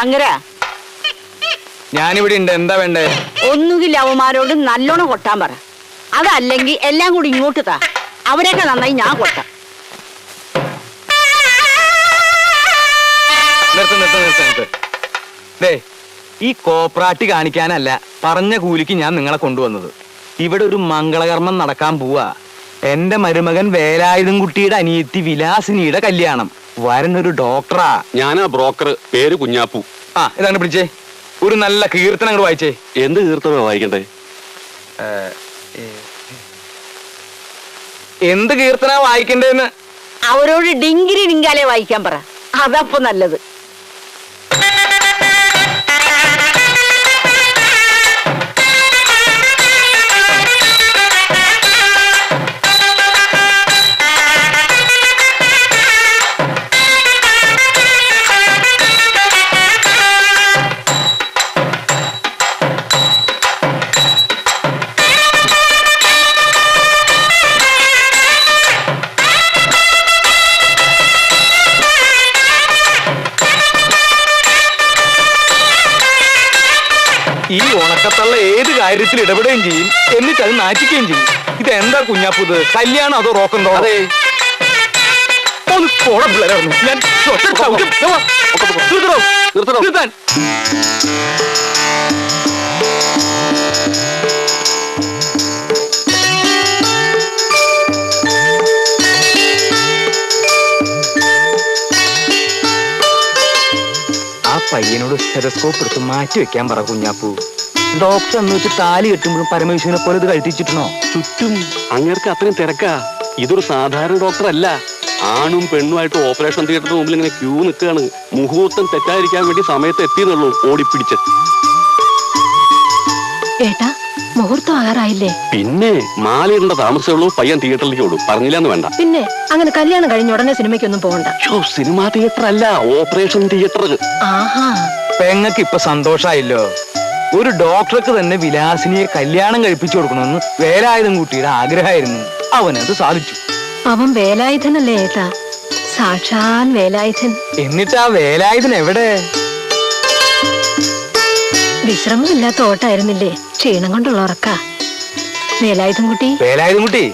ശങ്കര, ഞാനിവിടെ ഉണ്ട്. എന്താ വേണ്ടേ? ഒന്നുകിൽ അവന്മാരോട് നല്ലോണം കൊട്ടാൻ പറ, അതല്ലെങ്കിൽ എല്ലാം കൂടി ഇങ്ങോട്ട് താ. അവരെയൊക്കെ നന്നായി ഞാൻ കൊട്ടാം. ഈ കോപ്രാട്ടി കാണിക്കാനല്ല, പറഞ്ഞ കൂലിക്ക് ഞാൻ നിങ്ങളെ കൊണ്ടുവന്നത്. ഇവിടെ ഒരു മംഗളകർമ്മം നടക്കാൻ പോവാ. എന്റെ മരുമകൻ വേലായുധം കുട്ടിയുടെ അനിയത്തി വിലാസിനിയുടെ കല്യാണം. വരനൊരു ഡോക്ടറാ. ഞാനാ ബ്രോക്കർ, പേര് കുഞ്ഞാപ്പു. ഇതാണ് പിടിച്ചേ. ഒരു നല്ല കീർത്തനം അങ്ങോട്ട് വായിച്ചേ. എന്ത് കീർത്തന വായിക്കണ്ടേ? എന്ത് കീർത്തന വായിക്കണ്ടേന്ന് അവരോട് ഡിങ്കിരി ഡിങ്കാലെ വായിക്കാൻ പറ, അതപ്പൊ നല്ലത്. ഈ ഉണക്കത്തള്ള ഏത് കാര്യത്തിൽ ഇടപെടുകയും ചെയ്യും, എന്നിട്ട് അത് നാറ്റിക്കുകയും ചെയ്യും. ഇതെന്താ കുഞ്ഞാപ്പുത്? കല്യാണം അതോ റോക്കന്തോ? അതെ, ഞാൻ ആ പയ്യനോട് സ്റ്റെതസ്കോപ്പ് എടുത്ത് മാറ്റി വെക്കാൻ പറ കുഞ്ഞാപ്പു. ഡോക്ടർ എന്ന് വെച്ച് താലി കെട്ടുമ്പോഴും പരമേശ്വരനെ പോലെ ഇത് കഴിച്ചിട്ടുണ്ടോ? ചുറ്റും അങ്ങേർക്ക് അത്രയും തിരക്കാ. ഇതൊരു സാധാരണ ഡോക്ടർ അല്ല. ആണും പെണ്ണുമായിട്ട് ഓപ്പറേഷൻ തിയേറ്ററിന് മുമ്പിൽ ഇങ്ങനെ ക്യൂ നിൽക്കുകയാണ്. മുഹൂർത്തം തെറ്റാതിരിക്കാൻ വേണ്ടി സമയത്ത് എത്തിയെന്നുള്ളൂ ഓടിപ്പിടിച്ച്. ഏട്ടാ, മുഹൂർത്തം ആകാറായില്ലേ? പിന്നെ മാലയിടേണ്ട താമസമുള്ളൂ. പയ്യൻ തിയേറ്ററിലേക്ക് ഓടും. പറഞ്ഞില്ലാന്ന് വേണ്ട. പിന്നെ അങ്ങനെ കല്യാണം കഴിഞ്ഞ ഉടനെ സിനിമയ്ക്കൊന്നും പോകണ്ട. സിനിമാ തിയേറ്റർ അല്ല, ഓപ്പറേഷൻ തിയേറ്റർ. ആഹാ, പെങ്ങക്ക് ഇപ്പൊ സന്തോഷായല്ലോ. ഒരു ഡോക്ടർക്ക് തന്നെ വിലാസിനിയെ കല്യാണം കഴിപ്പിച്ചു കൊടുക്കണമെന്ന് വേലായുധം കുട്ടിയുടെ ആഗ്രഹമായിരുന്നു. അവനത് സാധിച്ചു. അവൻ വേലായുധനല്ലേ ഏട്ടാ, സാക്ഷാൽ വേലായുധൻ. എന്നിട്ട് ആ വേലായുധൻ എവിടെ? വിശ്രമമില്ലാത്ത ഓട്ടായിരുന്നില്ലേ, ക്ഷീണം കൊണ്ടുള്ള ഉറക്ക. വേലായുധം കുട്ടി, വേലായുധം കുട്ടി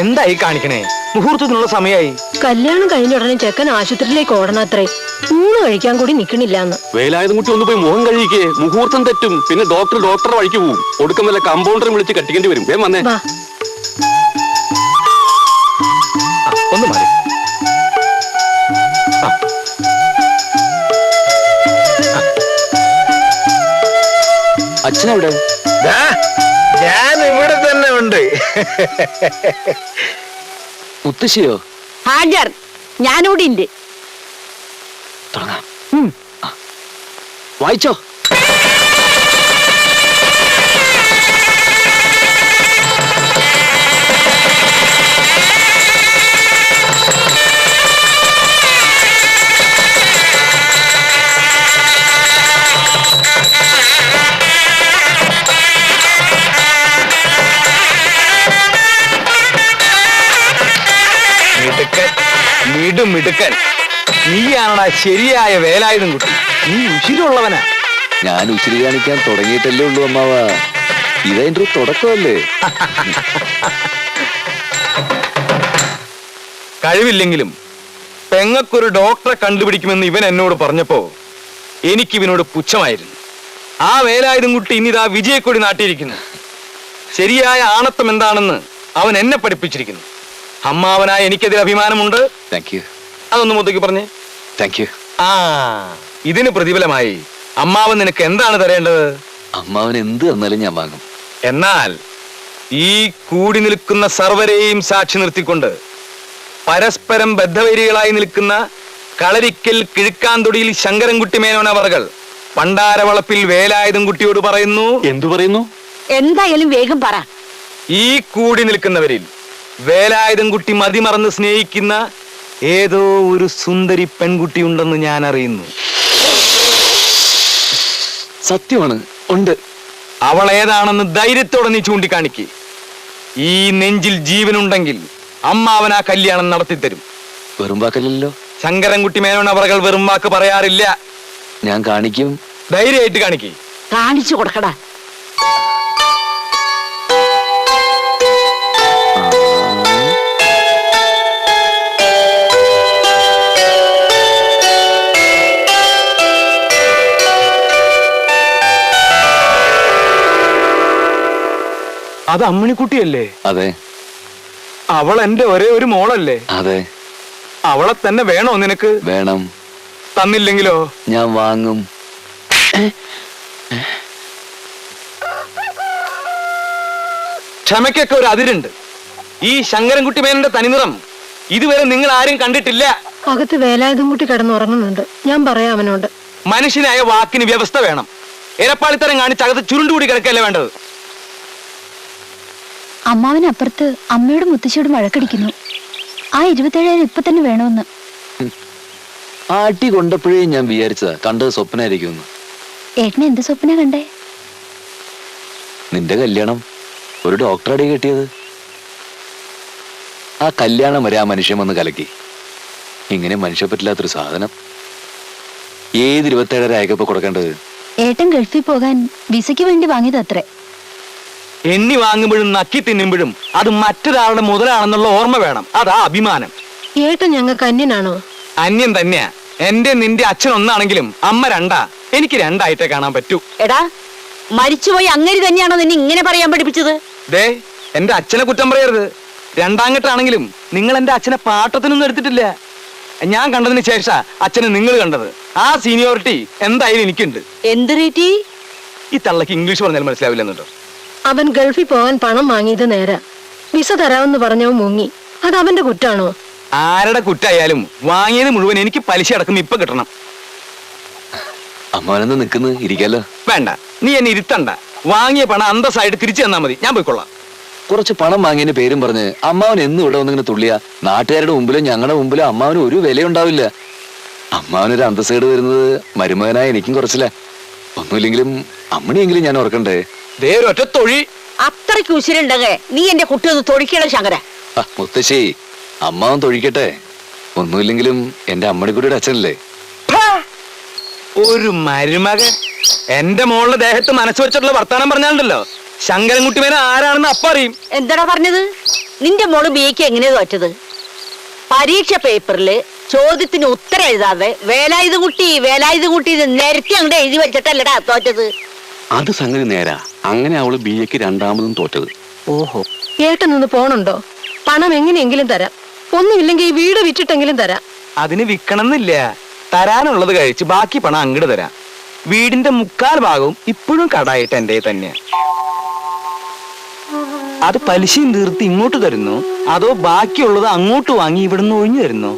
എന്തായി കാണിക്കണേ? മുഹൂർത്തത്തിനുള്ള സമയമായി. കല്യാണം കഴിഞ്ഞ ഉടനെ ചെക്കൻ ആശുപത്രിയിലേക്ക് ഓടണത്രേ. ഊണ് കഴിക്കാൻ കൂടി നിക്കണില്ലാന്ന്. വേലായുധം കുട്ടി ഒന്ന് പോയി മുഖം കഴിക്കേ. മുഹൂർത്തം തെറ്റും. പിന്നെ ഡോക്ടർ വഴിക്ക് പോവും. ഒടുക്കം വല്ല കമ്പൗണ്ടറെ വിളിച്ച് കെട്ടിക്കേണ്ടി വരും. വേം വന്നേ. ഒന്ന് മാറി. അച്ഛനെവിടെ? ഞാൻ ഇവിടെ തന്നെ ഉണ്ട്. മുത്തശ്ശിയോ? ഹാജർ, ഞാനിവിടെ ഉണ്ട്. തുടങ്ങാം. വായിച്ചോ. മിടുക്കൻ, നീയാണടാ ശരിയായ വേലായുധം കുട്ടി. നീ ഉശിരുള്ളവനാ. ഞാൻ ഉശിരി കാണിക്കാൻ തുടങ്ങിയിട്ടല്ലേ ഉള്ളൂ അമ്മാവ. ഇതെന്റെ ഒരു തുടക്കമല്ലേ. കഴിവില്ലെങ്കിലും പെങ്ങക്കൊരു ഡോക്ടറെ കണ്ടുപിടിക്കുമെന്ന് ഇവൻ എന്നോട് പറഞ്ഞപ്പോ എനിക്കിവനോട് പുച്ഛമായിരുന്നു. ആ വേലായുധം കുട്ടി ഇന്നിതാ വിജയക്കൊടി നാട്ടിയിരിക്കുന്നു. ശരിയായ ആണത്വം എന്താണെന്ന് അവൻ എന്നെ പഠിപ്പിച്ചിരിക്കുന്നു. അമ്മാവനായ എനിക്കതിൽ അഭിമാനമുണ്ട്. അതൊന്ന് മുത്തേക്ക് പറഞ്ഞേ. ഇതിന് പ്രതിഫലമായി അമ്മാവൻ നിനക്ക് എന്താണ് തരേണ്ടത്? അമ്മാവൻ എന്ത് തന്നാലും ഞാൻ വാങ്ങും. എന്നാൽ ഈ കൂടി നിൽക്കുന്ന സർവരെയും സാക്ഷി നിർത്തിക്കൊണ്ട് പരസ്പരം ബദ്ധവൈരികളായി നിൽക്കുന്ന കളരിക്കൽ കിഴുക്കാന്തൊടിയിൽ ശങ്കരൻകുട്ടി മേനോൻ അവർകൾ പണ്ടാരവളപ്പിൽ വേലായുധം കുട്ടിയോട് പറയുന്നു. എന്തു പറയുന്നു? എന്തായാലും വേഗം പറ. ഈ കൂടി നിൽക്കുന്നവരിൽ വേലായുധം കുട്ടി മതിമറന്ന് സ്നേഹിക്കുന്ന ഏതോ ഒരു സുന്ദരി പെൺകുട്ടി ഉണ്ടെന്ന് ഞാൻ അറിയുന്നു. സത്യമാണ്, ഉണ്ട്. അവൾ ഏതാണെന്ന് ധൈര്യത്തോടെ നീ ചൂണ്ടിക്കാണിക്ക്. ഈ നെഞ്ചിൽ ജീവനുണ്ടെങ്കിൽ അമ്മാവൻ ആ കല്യാണം നടത്തിത്തരും. വെറും വാക്കല്ലോ. ശങ്കരൻകുട്ടി മേനോൻ അവർകൾ വെറും വാക്ക് പറയാറില്ല. ഞാൻ കാണിക്കും. ധൈര്യമായിട്ട് കാണിക്കേ. കാണിച്ചു കൊടുക്കടാ. അത് അമ്മിണിക്കുട്ടിയല്ലേ? അതെ. അവൾ എന്റെ ഒരേ ഒരു മോളല്ലേ? അതെ. അവളെ തന്നെ വേണോ നിനക്ക്? വേണം. തന്നില്ലെങ്കിലോ? ഞാൻ വാങ്ങും. ക്ഷമയ്ക്കൊക്കെ ഒരു അതിരുണ്ട്. ഈ ശങ്കരൻകുട്ടി മേനന്റെ തനിനിറം ഇതുവരെ നിങ്ങൾ ആരും കണ്ടിട്ടില്ല. അകത്ത് വേലായുധം കൂട്ടി കിടന്നുറങ്ങുന്നുണ്ട്. ഞാൻ പറയാം അവനോട്. മനുഷ്യനായ വാക്കിന് വ്യവസ്ഥ വേണം. എരപ്പാളിത്തരം കാണിച്ച് അകത്ത് ചുരുണ്ടുകൂടി കിടക്കല്ലേ വേണ്ടത്. അമ്മാവനപ്പുറത്ത് അമ്മയോടും മുത്തശ്ശിയോടും വഴക്കടിക്കുന്നു. ആ 27,000 ഇപ്പൊ തന്നെ വേണമെന്ന്. ആട്ടി കൊണ്ടപ്പോഴേ ഞാൻ വിചാരിച്ചതാ കണ്ടത് സ്വപ്നായിരിക്കുമെന്ന്. ഏട്ടനെ എന്ത് സ്വപ്ന കണ്ടേ? നിന്റെ കല്യാണം ഒരു ഡോക്ടറടി കെട്ടിയത്. ആ കല്യാണം വരെ ആ മനുഷ്യൻ വന്ന് കലക്കി. ഇങ്ങനെ മനുഷ്യ പറ്റില്ലാത്തൊരു സാധനം. ഏത് 27,000 അയക്കപ്പോ കൊടുക്കേണ്ടത്? ഏട്ടൻ ഗൾഫിൽ പോകാൻ വിസയ്ക്ക് വേണ്ടി വാങ്ങിയത് അത്രേ. എണ്ണി വാങ്ങുമ്പോഴും നക്കി തിന്നുമ്പോഴും അത് മറ്റൊരാളുടെ മുതലാണെന്നുള്ള ഓർമ്മ വേണം. അതാ അഭിമാനം. ഏട്ടൻ ഞങ്ങൾക്ക് അന്യനാണോ? അന്യം തന്നെയാ. എന്റെ നിന്റെ അച്ഛൻ ഒന്നാണെങ്കിലും അമ്മ രണ്ടാ. എനിക്ക് രണ്ടായിട്ടേ കാണാൻ പറ്റൂ. എടാ, മരിച്ചുപോയി അങ്ങേര് തന്നെയാണോ നിന്നെ ഇങ്ങനെ പറയാൻ പഠിപ്പിച്ചത്? ദേ, എന്റെ അച്ഛനെ കുറ്റം പറയരുത്. രണ്ടാങ്കട്ടാണെങ്കിലും നിങ്ങൾ എന്റെ അച്ഛനെ പാട്ടത്തിനൊന്നും എടുത്തിട്ടില്ല. ഞാൻ കണ്ടതിന് ശേഷം അച്ഛനെ നിങ്ങൾ കണ്ടത്. ആ സീനിയോറിറ്റി എന്തായാലും എനിക്കുണ്ട്. എന്ത് റീറ്റി? ഈ തള്ളക്ക് ഇംഗ്ലീഷ് പറഞ്ഞാൽ മനസ്സിലാവില്ലെന്നുണ്ടോ? അവൻ ഗൾഫിൽ പോകാൻ പണം വാങ്ങിയത് നേരാ. വിസ തരാമെന്ന് പറഞ്ഞവൻ മുങ്ങി. അത് അവന്റെ കുറ്റാണോ? ആരുടെ കുറ്റായാലും വാങ്ങിയത് മുഴുവൻ എനിക്ക് പലിശ അടക്കം ഇപ്പൊ കിട്ടണം. അമ്മാവനെന്ന് നിൽക്കുന്നു, ഇരിക്കാലോ. വേണ്ട, നീ എന്നെ ഇരുത്തണ്ട. വാങ്ങിയ പണം അന്തസ്സായിട്ട് തിരിച്ചു തന്നാ മതി. ഞാൻ പോയിക്കൊള്ളാം. കുറച്ച് പണം വാങ്ങിയതിന് പേരും പറഞ്ഞ് അമ്മാവൻ എന്നും ഇവിടെ വന്നിങ്ങനെ തുള്ളിയ നാട്ടുകാരുടെ മുമ്പിലും ഞങ്ങളുടെ മുമ്പിലും അമ്മാവന് ഒരു വിലയുണ്ടാവില്ല. അമ്മാവനൊരു അന്തസ്സേട് വരുന്നത് മരുമകനായ എനിക്കും കുറച്ചില്ല. ഒന്നുമില്ലെങ്കിലും അമ്മണിയെങ്കിലും ഞാൻ ഓർക്കണ്ടേ. ദേ ഒറ്റ തൊഴി. അത്രയ്ക്ക് ഉശിരുണ്ടെങ്കിൽ നീ എന്റെ കുട്ടി ഒന്ന് തൊടിക്കണ ശങ്കര. മുത്തശ്ശി, അമ്മാവൻ തൊഴിക്കട്ടെ. ഒന്നുമില്ലെങ്കിലും എന്റെ അമ്മണിക്കുട്ടിയുടെ അച്ഛനല്ലേ. ഒരു മരുമകൻ എന്റെ മോളുടെ ദേഹത്ത് മനസ്സ് വെച്ചിട്ടുള്ള വർത്താനം പറഞ്ഞാലുണ്ടല്ലോ, ശങ്കരൻകുട്ടി മേന ആരാണെന്ന് അപ്പ അറിയും. എന്താടാ പറഞ്ഞത്? നിന്റെ മോള് ബിഎക്ക് എങ്ങനെയാ തോറ്റത്? പരീക്ഷ പേപ്പറില് ചോദ്യത്തിന് ഉത്തരം എഴുതാതെ വേലായുധം കുട്ടി നിരത്തി അങ്ങോട്ട് എഴുതി വെച്ചിട്ടല്ലടാ തോറ്റത്. അത് സംഗതി നേരാ. അങ്ങനെ അവള് ബിഎക്ക് രണ്ടാമതും തോറ്റത്. ഓഹോ. ഏട്ടൻ നിന്ന് പോണുണ്ടോ? പണം എങ്ങനെയെങ്കിലും തരാം. ഒന്നുമില്ലെങ്കിൽ ഈ വീട് വിറ്റിട്ടെങ്കിലും തരാം. അതിന് വിൽക്കണമെന്നില്ല. തരാനുള്ളത് കഴിച്ച് ബാക്കി പണം അങ്ങോട്ട് തരാം. വീടിന്റെ 3/4 ഭാഗവും ഇപ്പോഴും കടായിട്ട് എന്റെ തന്നെയാ. അത് പലിശയും തീർത്ത് ഇങ്ങോട്ട് തരുന്നു, അതോ ബാക്കിയുള്ളത് അങ്ങോട്ട് വാങ്ങി ഇവിടുന്ന് ഒഴിഞ്ഞു തരുന്നു?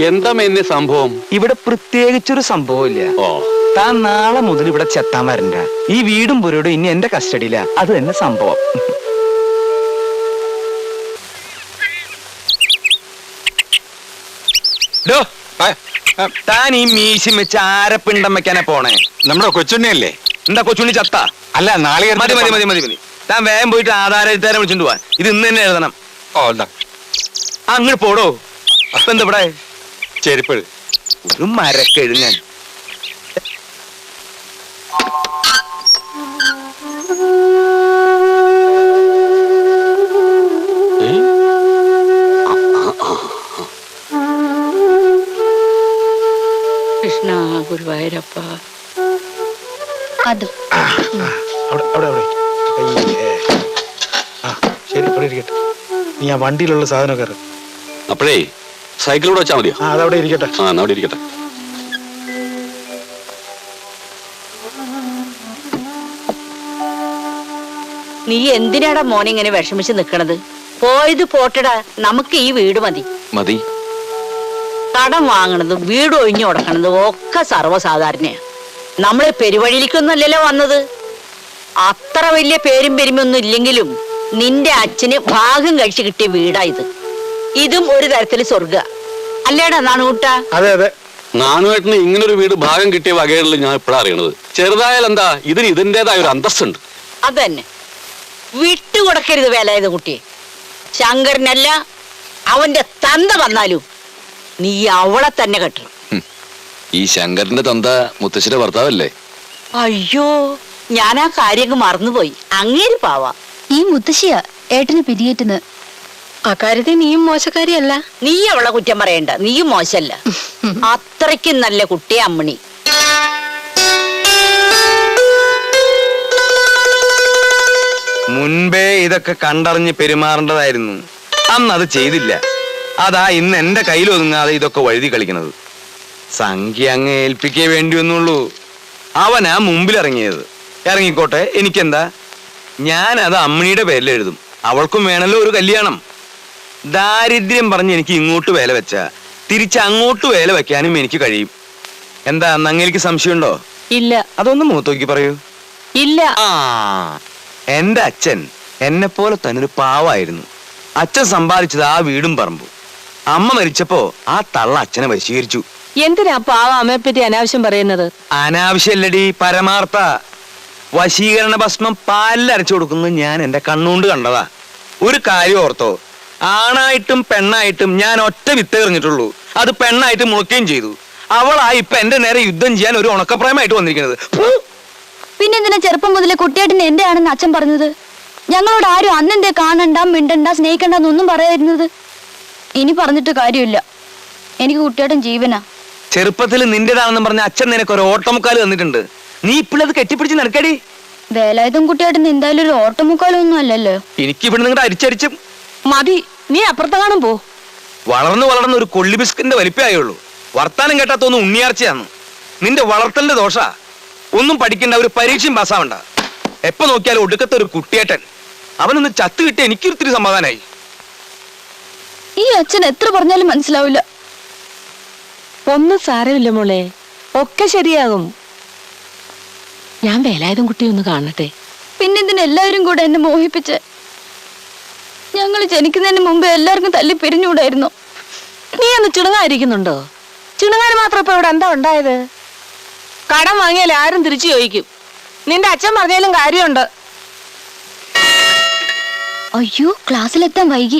എന്താ എന്നെ സംഭവം? ഇവിടെ പ്രത്യേകിച്ചൊരു സംഭവമില്ല. ഓ, താൻ നാളെ മുതൽ ഇവിടെ ചെത്താൻ വരണ്ട. ഈ വീടും പുരയോടും ഇനി എന്റെ കസ്റ്റഡിയില. അത് തന്നെ സംഭവം. താൻ ഈ മീശി വെച്ച് ആരപ്പിണ്ടം വെക്കാനെ പോണേ? നമ്മുടെ കൊച്ചുണ്ണിയല്ലേ? എന്താ കൊച്ചുണ്ണി ചത്ത? അല്ല, നാളെ മതി മതി മതി മതി മതി. താൻ വേഗം പോയിട്ട് ആധാരം എഴുത്താരെ വിളിച്ചോണ്ട് പോവാൻ. ഇത് ഇന്ന് തന്നെ എഴുതണം. ഓ, എന്താ അങ്ങോട്ട് പോടോ. അപ്പൊ എന്താ ഇവിടെ ചെരുപ്പ്? ഒരു മരക്കെഴുങ്ങൻ. കൃഷ്ണ ഗുരുവായൂരപ്പ. അതും ശരി, ഇവിടെ ഇരിക്കട്ടെ. നീ ആ വണ്ടിയിലുള്ള സാധനം കയറി. അപ്പോഴേ സൈക്കിളിലൂടെ വെച്ചാൽ മതിയോ? അതവിടെ ഇരിക്കട്ടെ. അവിടെ ഇരിക്കട്ടെ. നീ എന്തിനാടാ മോനെ ഇങ്ങനെ വിഷമിച്ച് നിക്കണത്? പോയത് പോട്ടടാ. നമുക്ക് ഈ വീട് മതി. മതി. കടം വാങ്ങണതും വീട് ഒഴിഞ്ഞു കൊടുക്കണതും ഒക്കെ സർവ്വസാധാരണയാ. നമ്മള് പെരുവഴിയിലേക്കൊന്നുമല്ലല്ലോ വന്നത്. അത്ര വലിയ പേരും പെരുമൊന്നും ഇല്ലെങ്കിലും നിന്റെ അച്ഛന് ഭാഗം കഴിച്ചു കിട്ടിയ വീടാ ഇത്. ഇതും ഒരു തരത്തില് സ്വർഗ അല്ലേടാ നാണുകൂട്ടാ? അതെ അതെ. നാനുവേട്ടന് ഇങ്ങനൊരു വീട് ഭാഗം കിട്ടിയ വകകളിൽ ഞാൻ ഇപ്പോഴാണ് അറിയണത്. ചെറുതായാൽ എന്താ, ഇതിന് ഇതിൻ്റെതായ ഒരു അന്തസ്സുണ്ട്. അതന്നെ, വിട്ടുകൊടുക്കരുത് വേലായുധ കുട്ടിയെ. ശങ്കരനല്ല അവന്റെ തന്ത വന്നാലും നീ അവളെ തന്നെ കെട്ടണം. ഈ ശങ്കരന്റെ തന്ത മുത്തശ്ശിയുടെ ഭർത്താവല്ലേ? അയ്യോ, ഞാൻ ആ കാര്യങ്ങ് മറന്നുപോയി. അങ്ങേര് പാവാ. ഈ മുത്തശ്ശിയാ ഏട്ടന് പിരിയേറ്റുന്നത്. അക്കാര്യത്തിൽ നീയും മോശക്കാരിയല്ല. നീ അവളെ കുറ്റം പറയണ്ട, നീയും മോശല്ല. അത്രയ്ക്കും നല്ല കുട്ടിയെ അമ്മണി. മുൻപേ ഇതൊക്കെ കണ്ടറിഞ്ഞ് പെരുമാറേണ്ടതായിരുന്നു. അന്ന് അത് ചെയ്തില്ല. അതാ ഇന്ന് എന്റെ കയ്യിൽ ഒതുങ്ങാതെ ഇതൊക്കെ വഴുതി കളിക്കണത്. സംഖ്യ അങ്ങ് ഏൽപ്പിക്കേ വേണ്ടി വന്നുള്ളൂ. അവനാ മുമ്പിലിറങ്ങിയത്. ഇറങ്ങിക്കോട്ടെ, എനിക്കെന്താ. ഞാനത് അമ്മണിയുടെ പേരിൽ എഴുതും. അവൾക്കും വേണമല്ലോ ഒരു കല്യാണം. ദാരിദ്ര്യം പറഞ്ഞ് എനിക്ക് ഇങ്ങോട്ട് വേല വെച്ച തിരിച്ച് അങ്ങോട്ട് വേല വെക്കാനും എനിക്ക് കഴിയും. എന്താ നങ്ങേലിക്ക് സംശയമുണ്ടോ? ഇല്ല. അതൊന്ന് മുഖത്തോക്കി പറയൂ. ഇല്ല. ആ, എന്റെ അച്ഛൻ എന്നെ പോലെ തന്നെ ഒരു പാവായിരുന്നു. അച്ഛൻ സമ്പാദിച്ചത് ആ വീടും പറമ്പും. അമ്മ മരിച്ചപ്പോ ആ തള്ള അച്ഛനെ വശീകരിച്ചു. എന്തിനാ പാവ അമ്മയെപ്പറ്റി അനാവശ്യം പറയുന്നത്? അനാവശ്യല്ലടി, പരമാർത്ഥ. വശീകരണ ഭസ്മം പാലിലരച്ചു കൊടുക്കുന്നത് ഞാൻ എന്റെ കണ്ണുകൊണ്ട് കണ്ടതാ. ഒരു കാര്യം ഓർത്തോ, ആണായിട്ടും പെണ്ണായിട്ടും ഞാൻ ഒറ്റ വിത്ത് എറിഞ്ഞിട്ടുള്ളൂ. അത് പെണ്ണായിട്ട് മുളക്കുകയും ചെയ്തു. അവളാ ഇപ്പൊ എന്റെ നേരെ യുദ്ധം ചെയ്യാൻ ഒരു ഉണക്കപ്രായമായിട്ട് വന്നിരിക്കുന്നത്. പിന്നെന്തിനാ ചെറുപ്പം മുതലേ കുട്ടിയേട്ടൻ എന്റെ ആണെന്ന് അച്ഛൻ പറഞ്ഞത്? ഞങ്ങളോട് ആരും അന്നെന്തേ കാണണ്ട, മിണ്ടണ്ട, സ്നേഹിക്കണ്ടെന്നൊന്നും പറയാതിരുന്നത്? ഇനി പറഞ്ഞിട്ട് കാര്യമില്ല. എനിക്ക് കുട്ടിയേട്ടൻ ജീവനാ. ചെറുപ്പത്തിൽ നിന്റേതാണെന്ന് പറഞ്ഞ അച്ഛൻ നിനക്ക് ഒരു ഓട്ടമുക്കാല് തന്നിട്ടുണ്ട്. നീ ഇപ്പോഴത് കെട്ടിപ്പിടിച്ച് നടക്കടി. വേലായുധം കുട്ടിയേട്ടൻ എന്തായാലും ഒരു ഓട്ടമുക്കാലൊന്നും അല്ലല്ലോ. എനിക്ക് ഇവിടെ നിങ്ങളുടെ അരിച്ചരിച്ചും മതി, നീ അപ്പുറത്തെങ്ങാനും പോ. വളർന്നു വളർന്ന് ഒരു കൊള്ളി ബിസ്കിന്റെ വലിപ്പമായുള്ളൂ. വർത്താനം കേട്ടാത്തൊന്നും ഉണ്ണിയാർച്ചയാന്ന്. നിന്റെ വളർത്തലിന്റെ ദോഷ. ഒന്നും പഠിക്കണ്ട, ഒരു പരീക്ഷയും പാസ്സാവണ്ട. എപ്പോ നോക്കിയാലും ഒടുക്കത്തെ ഒരു കുട്ടിയേട്ടൻ. അവനൊന്ന് ചത്തു കിട്ടിയ എനിക്കൊരിത്തിരി സമാധാനായി. ഈ അച്ഛൻ എത്ര പറഞ്ഞാലും മനസ്സിലാവില്ല. ഒന്നും സാരമില്ല മോളെ, ഒക്കെ ശരിയാകും. ഞാൻ വേലായുധം കുട്ടി ഒന്ന് കാണട്ടെ. പിന്നെന്തിനാ എല്ലാവരും കൂടെ എന്നെ മോഹിപ്പിച്ച്? ഞങ്ങൾ ജനിക്കുന്നതിന് മുമ്പ് എല്ലാവർക്കും തല്ലി പിരിഞ്ഞുകൂടായിരുന്നു. നീ ഒന്ന് ചിണുങ്ങായിരിക്കുന്നുണ്ടോ? ചിണുങ്ങാൻ മാത്രം ഇപ്പൊ ഇവിടെ എന്താ ഉണ്ടായത്? കടം വാങ്ങിയാൽ ആരും തിരിച്ചു ചോദിക്കും. നിന്റെ അച്ഛൻ പറഞ്ഞാലും കാര്യമുണ്ട്. അയ്യോ, ക്ലാസ്സിലെത്താൻ വൈകി.